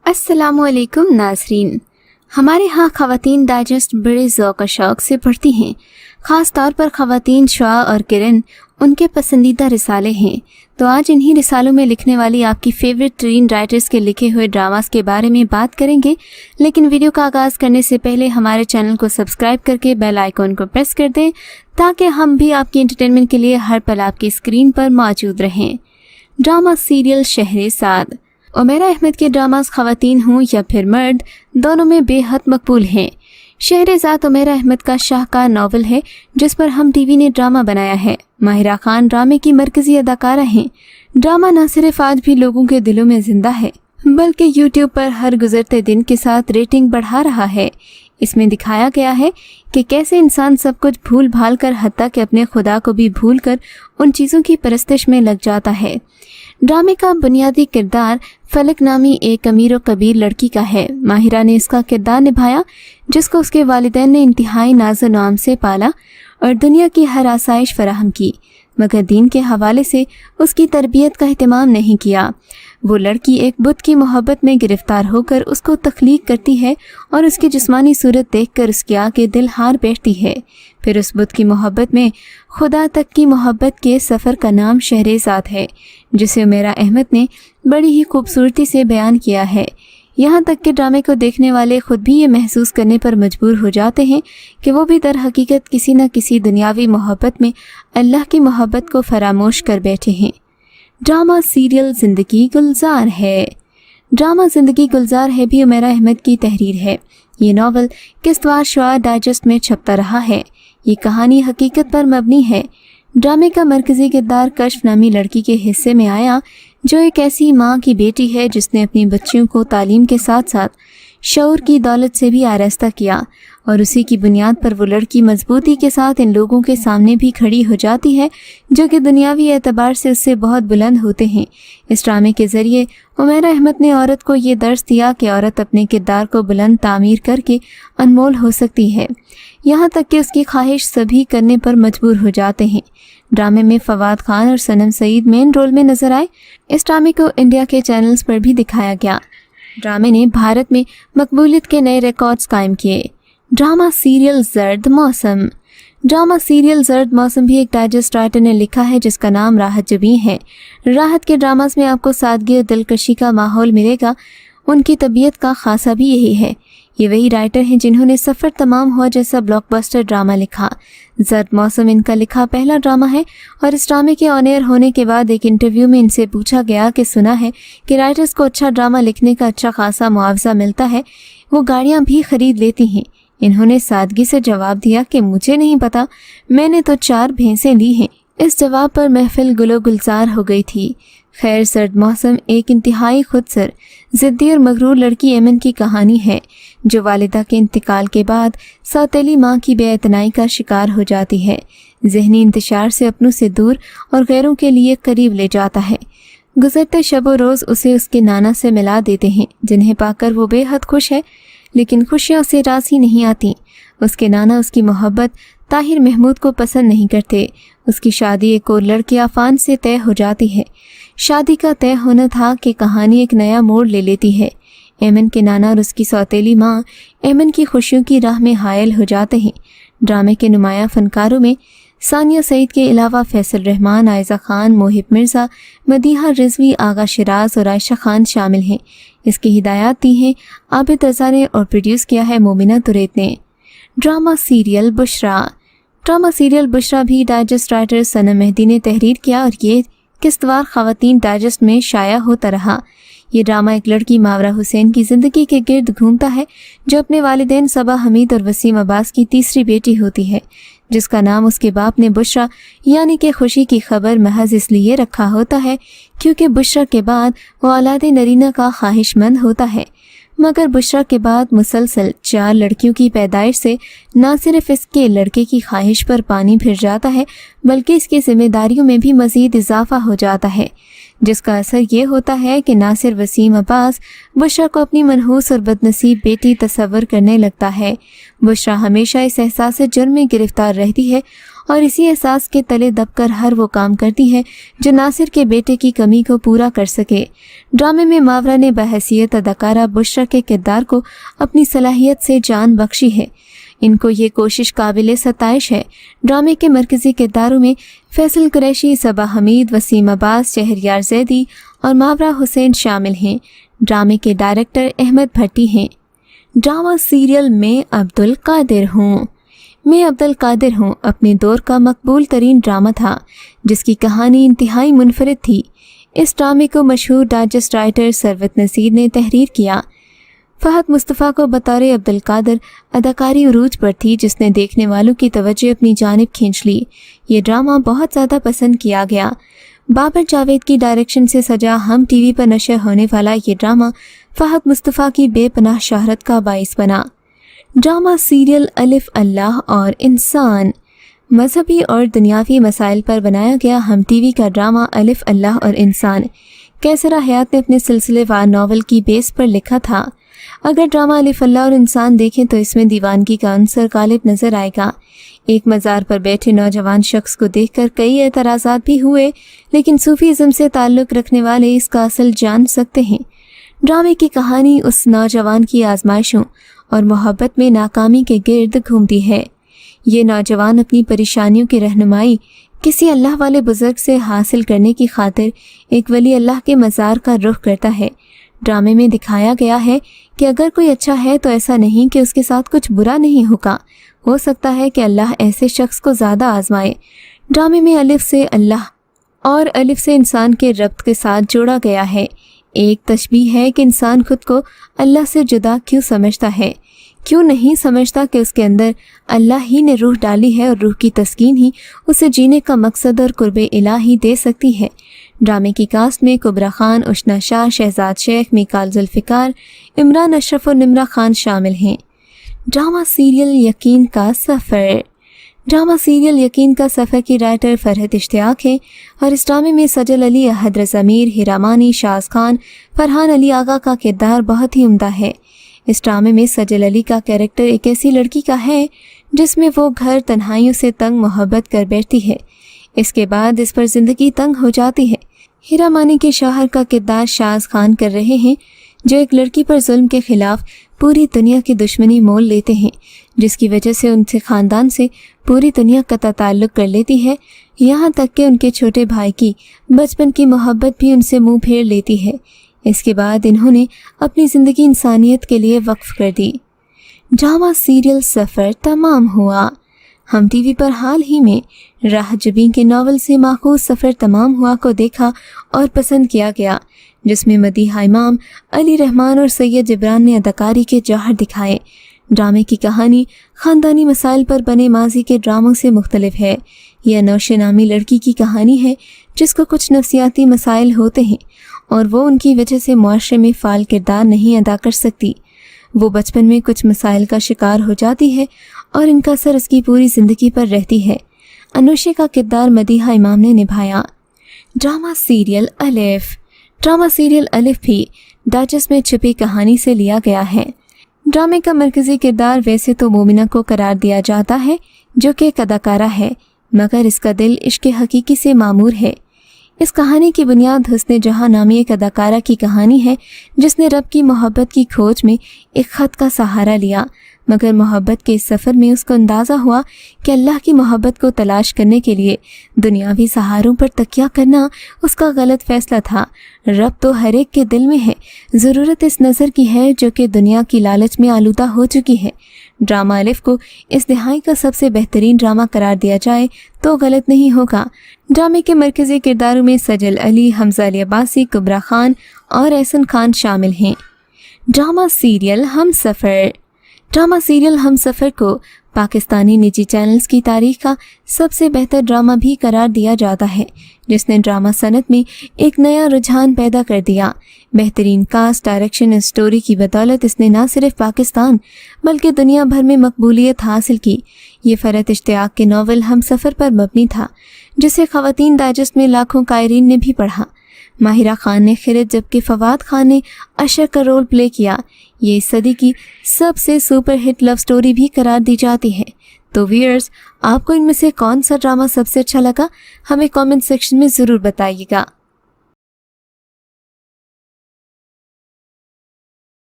अस्सलामु अलैकुम नाज़रीन। हमारे यहाँ ख़वातीन डाइजेस्ट बड़े ज़ौक़ शौक़ से पढ़ती हैं। ख़ास तौर पर ख़वातीन शुआ और किरण उनके पसंदीदा रिसाले हैं। तो आज इन्हीं रिसालों में लिखने वाली आपकी फेवरेट तरीन राइटर्स के लिखे हुए ड्रामास के बारे में बात करेंगे। लेकिन वीडियो का आगाज़ करने से पहले हमारे चैनल को सब्सक्राइब करके बेल आइकॉन को प्रेस कर दें ताकि हम भी आपकी एंटरटेनमेंट के लिए हर पल आपकी स्क्रीन पर मौजूद रहें। Drama serial Shehrzad. उमैरा अहमद के ड्रामास ख़वातीन हों या फिर मर्द, दोनों में बेहद मकबूल हैं। शहरेज़ाद उमैरा अहमद का शाहकार नावल है जिस पर हम टीवी ने ड्रामा बनाया है। माहिरा खान ड्रामे की मरकज़ी अदाकारा हैं। ड्रामा न सिर्फ आज भी लोगों के दिलों में जिंदा है बल्कि यूट्यूब पर हर गुजरते दिन के साथ रेटिंग बढ़ा रहा है। इसमें दिखाया गया है कि कैसे इंसान सब कुछ भूल भाल कर हत्ता कि अपने खुदा को भी भूल कर उन चीज़ों की परस्तिश में लग जाता है। ड्रामे का बुनियादी किरदार फलक नामी एक अमीर और कबीर लड़की का है। माहिरा ने इसका किरदार निभाया जिसको उसके वालिदैन ने इंतहाई नाज़ो नाम से पाला और दुनिया की हर आसाइश फराहम की, मगर दीन के हवाले से उसकी तरबियत का एहतमाम नहीं किया। वो लड़की एक बुत की मोहब्बत में गिरफ्तार होकर उसको तख्लीक करती है और उसकी जिस्मानी सूरत देखकर उसके आगे दिल हार बैठती है। फिर उस बुत की मोहब्बत में खुदा तक की मोहब्बत के सफ़र का नाम शहरेज़ाद है, जिसे उमैरा अहमद ने बड़ी ही खूबसूरती से बयान किया है। यहाँ तक कि ड्रामे को देखने वाले खुद भी ये महसूस करने पर मजबूर हो जाते हैं कि वो भी दर हकीकत किसी न किसी दुनियावी मोहब्बत में अल्लाह की मोहब्बत को फरामोश कर बैठे हैं। ड्रामा सीरियल ज़िंदगी गुलजार है। ड्रामा ज़िंदगी गुलजार है भी उमैरा अहमद की तहरीर है। ये नावल किस्तवार शुआ डाइजेस्ट में छपता रहा है। ये कहानी हकीकत पर मबनी है। ड्रामे का मरकज़ी किरदार कश्फ नामी लड़की के हिस्से में आया जो एक ऐसी माँ की बेटी है जिसने अपनी बच्चियों को तालीम के साथ साथ शऊर की दौलत से भी आरास्ता किया और उसी की बुनियाद पर वो लड़की मजबूती के साथ इन लोगों के सामने भी खड़ी हो जाती है जो कि दुनियावी एतबार से उससे बहुत बुलंद होते हैं। इस ड्रामे के ज़रिए उमैरा अहमद ने औरत को ये दर्स दिया कि औरत अपने किरदार को बुलंद तामीर करके अनमोल हो सकती है, यहाँ तक कि उसकी ख्वाहिश सभी करने पर मजबूर हो जाते हैं। ड्रामे में फवाद खान और सनम सईद मेन रोल में नजर आए। इस ड्रामे को इंडिया के चैनल्स पर भी दिखाया गया। ड्रामे ने भारत में मकबूलियत के नए रिकॉर्ड्स कायम किए। ड्रामा सीरियल जर्द मौसम। ड्रामा सीरियल जर्द मौसम भी एक डाइजेस्ट राइटर ने लिखा है जिसका नाम राहत जबीं है। राहत के ड्रामास में आपको सादगी और दिलकशी का माहौल मिलेगा। उनकी तबीयत का खासा भी यही है। ये वही राइटर हैं जिन्होंने सफ़र तमाम हुआ जैसा ब्लॉकबस्टर ड्रामा लिखा। जर्द मौसम इनका लिखा पहला ड्रामा है और इस ड्रामे के ऑन एयर होने के बाद एक इंटरव्यू में इनसे पूछा गया कि सुना है कि राइटर्स को अच्छा ड्रामा लिखने का अच्छा खासा मुआवजा मिलता है, वो गाड़ियाँ भी खरीद लेती हैं। इन्होंने सादगी से जवाब दिया कि मुझे नहीं पता, मैंने तो 4 भैंसें ली हैं। इस जवाब पर महफिल गुलो गुलजार हो गई थी। खैर, सर्द मौसम एक इंतहाई खुदसर, ज़िद्दी और मगरूर लड़की एमन की कहानी है जो वालिदा के इंतकाल के बाद सौतेली माँ की बेइतनाई का शिकार हो जाती है। ज़हनी इंतशार से अपनों से दूर और गैरों के लिए करीब ले जाता है। गुज़रते शब रोज़ उसे उसके नाना से मिला देते हैं जिन्हें पाकर वो बेहद खुश है, लेकिन खुशियाँ उसे राज़ी नहीं आती। उसके नाना उसकी मोहब्बत ताहिर महमूद को पसंद नहीं करते। उसकी शादी एक और लड़के आफान से तय हो जाती है। शादी का तय होना था कि कहानी एक नया मोड़ ले लेती है। एमन के नाना और उसकी सौतेली माँ एमन की खुशियों की राह में हायल हो जाते हैं। ड्रामे के नुमाया फनकारों में सानिया सईद के अलावा फैसल रहमान, आयज़ा खान, मोहिब मिर्ज़ा, मदीहा रिजवी, आगा शिराज और आयशा खान शामिल हैं। इसकी हिदायत दी हैं आबिद रज़ा ने और प्रोड्यूस किया है मोमिना तुरैत ने। Drama serial Bushra. Drama serial Bushra भी डाइजेस्ट राइटर सनम मेहदी ने तहरीर किया और ये किस्तवार ख़वातीन डाइजेस्ट में शाया होता रहा। ये ड्रामा एक लड़की मावरा हुसैन की ज़िंदगी के गिर्द घूमता है जो अपने वालिदैन सबा हमीद और वसीम अब्बास की तीसरी बेटी होती है, जिसका नाम उसके बाप ने बुशरा यानी कि खुशी की खबर महज इसलिए रखा होता है क्योंकि बुशरा के बाद वो औलाद नरीना का ख्वाहिशमंद होता है। मगर बुशरा के बाद मुसलसल 4 लड़कियों की पैदाइश से न सिर्फ इसके लड़के की ख्वाहिश पर पानी फिर जाता है बल्कि इसकी जिम्मेदारियों में भी मज़ीद इजाफा हो जाता है, जिसका असर ये होता है कि ना सिर्फ वसीम अब्बास बुशरा को अपनी मनहूस और बदनसीब बेटी तस्वर करने लगता है। बुशरा हमेशा इस एहसास जुर्म में गिरफ्तार रहती है اور اسی احساس کے تلے دب کر ہر وہ کام کرتی ہے جو ناصر کے بیٹے کی کمی کو پورا کر سکے۔ ڈرامے میں ماورا نے بحیثیت اداکارہ بشرا کے کردار کو اپنی صلاحیت سے جان بخشی ہے۔ ان کو یہ کوشش قابل ستائش ہے۔ ڈرامے کے مرکزی کرداروں میں فیصل قریشی، صبا حمید، وسیم عباس، شہریار زیدی اور ماورا حسین شامل ہیں۔ ڈرامے کے ڈائریکٹر احمد بھٹی ہیں۔ ڈرامہ سیریل میں عبدالقادر ہوں۔ میں عبدالقادر ہوں اپنے دور کا مقبول ترین ڈرامہ تھا جس کی کہانی انتہائی منفرد تھی۔ اس ڈرامے کو مشہور ڈائجسٹ رائٹر ثروت نصیر نے تحریر کیا۔ فہد مصطفیٰ کو بطور عبدالقادر اداکاری عروج پر تھی جس نے دیکھنے والوں کی توجہ اپنی جانب کھینچ لی۔ یہ ڈرامہ بہت زیادہ پسند کیا گیا۔ بابر جاوید کی ڈائریکشن سے سجا ہم ٹی وی پر نشر ہونے والا یہ ڈرامہ فہد مصطفیٰ کی بے پناہ شہرت کا باعث بنا۔ ڈرامہ سیریل الف اللہ اور انسان مذہبی اور دنیاوی مسائل پر بنایا گیا ہم ٹی وی کا ڈرامہ الف اللہ اور انسان کیسرا حیات نے اپنے سلسلے وار ناول کی بیس پر لکھا تھا۔ اگر ڈرامہ الف اللہ اور انسان دیکھیں تو اس میں دیوانگی کا عنصر غالب نظر آئے گا۔ ایک مزار پر بیٹھے نوجوان شخص کو دیکھ کر کئی اعتراضات بھی ہوئے، لیکن صوفیزم سے تعلق رکھنے والے اس کا اصل جان سکتے ہیں۔ ڈرامے کی کہانی اس نوجوان کی آزمائشوں اور محبت میں ناکامی کے گرد گھومتی ہے۔ یہ نوجوان اپنی پریشانیوں کی رہنمائی کسی اللہ والے بزرگ سے حاصل کرنے کی خاطر ایک ولی اللہ کے مزار کا رخ کرتا ہے۔ ڈرامے میں دکھایا گیا ہے کہ اگر کوئی اچھا ہے تو ایسا نہیں کہ اس کے ساتھ کچھ برا نہیں ہوگا، ہو سکتا ہے کہ اللہ ایسے شخص کو زیادہ آزمائے۔ ڈرامے میں الف سے اللہ اور الف سے انسان کے ربط کے ساتھ جوڑا گیا ہے۔ ایک تشبیہ ہے کہ انسان خود کو اللہ سے جدا کیوں سمجھتا ہے، کیوں نہیں سمجھتا کہ اس کے اندر اللہ ہی نے روح ڈالی ہے اور روح کی تسکین ہی اسے جینے کا مقصد اور قرب الہی دے سکتی ہے۔ ڈرامے کی کاسٹ میں کبرا خان، اشنا شاہ، شہزاد شیخ، میکال ذوالفقار، عمران اشرف اور نمرہ خان شامل ہیں۔ ڈرامہ سیریل یقین کا سفر۔ ڈرامہ سیریل یقین کا سفر کی رائٹر فرحت اشتیاق ہے اور اس ڈرامے میں سجل علی، احد رضا میر، ہیرامانی، شاز خان، فرحان علی آغا کا کردار بہت ہی عمدہ ہے۔ اس ڈرامے میں سجل علی کا کیریکٹر ایک ایسی لڑکی کا ہے جس میں وہ گھر تنہائیوں سے تنگ محبت کر بیٹھتی ہے، اس کے بعد اس پر زندگی تنگ ہو جاتی ہے۔ ہیرامانی کے شوہر کا کردار شاز خان کر رہے ہیں جو ایک لڑکی پر ظلم کے خلاف پوری دنیا کی دشمنی مول لیتے ہیں، جس کی وجہ سے ان سے خاندان سے پوری دنیا قطع تعلق کر لیتی ہے، یہاں تک کہ ان کے چھوٹے بھائی کی بچپن کی محبت بھی ان سے منہ پھیر لیتی ہے۔ اس کے بعد انہوں نے اپنی زندگی انسانیت کے لیے وقف کر دی۔ ڈرامہ سیریل سفر تمام ہوا۔ ہم ٹی وی پر حال ہی میں راہ جبیں کے ناول سے ماخوذ سفر تمام ہوا کو دیکھا اور پسند کیا گیا، جس میں مدیحہ امام، علی رحمان اور سید جبران نے اداکاری کے جوہر دکھائے۔ ڈرامے کی کہانی خاندانی مسائل پر بنے ماضی کے ڈراموں سے مختلف ہے۔ یہ انوشہ نامی لڑکی کی کہانی ہے جس کو کچھ نفسیاتی مسائل ہوتے ہیں اور وہ ان کی وجہ سے معاشرے میں فعال کردار نہیں ادا کر سکتی۔ وہ بچپن میں کچھ مسائل کا شکار ہو جاتی ہے اور ان کا اثر اس کی پوری زندگی پر رہتی ہے۔ انوشے کا کردار مدیحہ امام نے نبھایا۔ ڈرامہ سیریل الف۔ ڈرامہ سیریل الف بھی ڈائجسٹ میں چھپی کہانی سے لیا گیا ہے۔ ڈرامے کا مرکزی کردار ویسے تو مومنہ کو قرار دیا جاتا ہے جو کہ ایک اداکارہ ہے، مگر اس کا دل عشق حقیقی سے معمور ہے۔ اس کہانی کی بنیاد حسن جہاں نامی ایک اداکارہ کی کہانی ہے جس نے رب کی محبت کی کھوج میں ایک خط کا سہارا لیا، مگر محبت کے اس سفر میں اس کو اندازہ ہوا کہ اللہ کی محبت کو تلاش کرنے کے لیے دنیاوی سہاروں پر تکیہ کرنا اس کا غلط فیصلہ تھا۔ رب تو ہر ایک کے دل میں ہے، ضرورت اس نظر کی ہے جو کہ دنیا کی لالچ میں آلودہ ہو چکی ہے۔ ڈرامہ الف کو اس دہائی کا سب سے بہترین ڈرامہ قرار دیا جائے تو غلط نہیں ہوگا۔ ڈرامے کے مرکزی کرداروں میں سجل علی، حمزہ علی عباسی، کبرا خان اور احسن خان شامل ہیں۔ ڈرامہ سیریل ہم سفر۔ ڈرامہ سیریل ہم سفر کو پاکستانی نجی چینلز کی تاریخ کا سب سے بہتر ڈرامہ بھی قرار دیا جاتا ہے، جس نے ڈرامہ صنعت میں ایک نیا رجحان پیدا کر دیا۔ بہترین کاسٹ، ڈائریکشن اور سٹوری کی بدولت اس نے نہ صرف پاکستان بلکہ دنیا بھر میں مقبولیت حاصل کی۔ یہ فرحت اشتیاق کے ناول ہم سفر پر مبنی تھا، جسے خواتین ڈائجسٹ میں لاکھوں قائرین نے بھی پڑھا۔ ماہرہ خان نے خرد جبکہ فواد خان نے اشر کا رول پلے کیا۔ یہ اس صدی کی سب سے سپر ہٹ لو سٹوری بھی قرار دی جاتی ہے۔ تو ویئرز، آپ کو ان میں سے کون سا ڈرامہ سب سے اچھا لگا؟ ہمیں کامنٹ سیکشن میں ضرور بتائیے گا۔